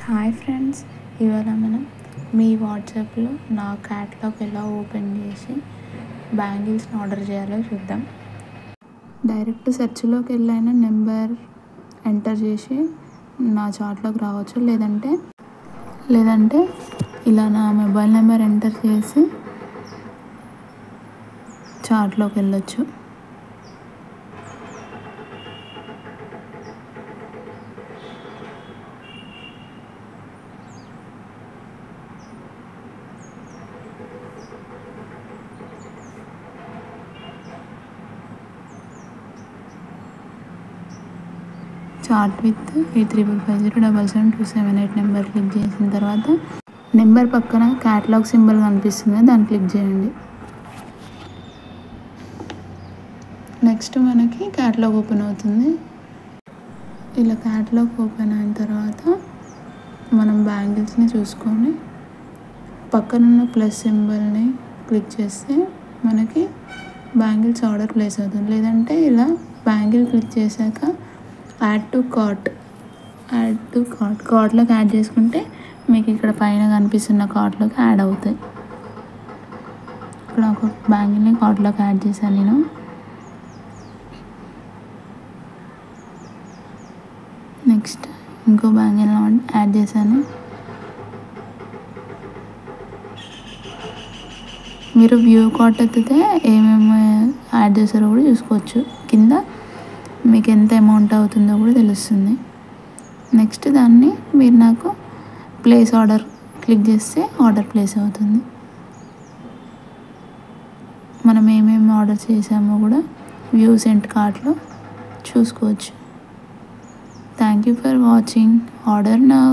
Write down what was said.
Hi friends, ఇవాళ మనం మీ వాట్సాప్లో నా క్యాటలాగ్ ఎలా ఓపెన్ చేసి బ్యాంగిల్స్ని ఆర్డర్ చేయాలో చూద్దాం. డైరెక్ట్ సెర్చ్లోకి వెళ్ళైనా నెంబర్ ఎంటర్ చేసి నా చార్ట్లోకి రావచ్చు, లేదంటే ఇలా నా మొబైల్ నెంబర్ ఎంటర్ చేసి చార్ట్లోకి వెళ్ళొచ్చు. చార్ట్ విత్ 8350772778 నెంబర్ క్లిక్ చేసిన తర్వాత నెంబర్ పక్కన క్యాటలాగ్ సింబల్ కనిపిస్తుంది, దాన్ని క్లిక్ చేయండి. నెక్స్ట్ మనకి క్యాటలాగ్ ఓపెన్ అవుతుంది. ఇలా క్యాటలాగ్ ఓపెన్ అయిన తర్వాత మనం బ్యాంగిల్స్ని చూసుకొని పక్కనున్న ప్లస్ సింబల్ని క్లిక్ చేస్తే మనకి బ్యాంగిల్స్ ఆర్డర్ ప్లేస్ అవుతుంది. లేదంటే ఇలా బ్యాంగిల్ క్లిక్ చేశాక యాడ్ టు కార్ట్లోకి యాడ్ చేసుకుంటే మీకు ఇక్కడ పైన కనిపిస్తున్న కార్ట్లోకి యాడ్ అవుతాయి. ఇక్కడ ఒక బ్యాంగిల్ని కార్ట్లోకి యాడ్ చేశాను నేను. నెక్స్ట్ ఇంకో బ్యాంగిల్ని యాడ్ చేశాను. మీరు వ్యూ కార్ట్ ఎత్తితే ఏమేమి యాడ్ చేస్తారో కూడా చూసుకోవచ్చు. కింద మీకు ఎంత అమౌంట్ అవుతుందో కూడా తెలుస్తుంది. నెక్స్ట్ దాన్ని మీరు నాకు ప్లేస్ ఆర్డర్ క్లిక్ చేస్తే ఆర్డర్ ప్లేస్ అవుతుంది. మనం ఏమేమి ఆర్డర్ చేసామో కూడా వ్యూ సెంట్ కార్ట్లో చూసుకోవచ్చు. Thank you for watching. Order now.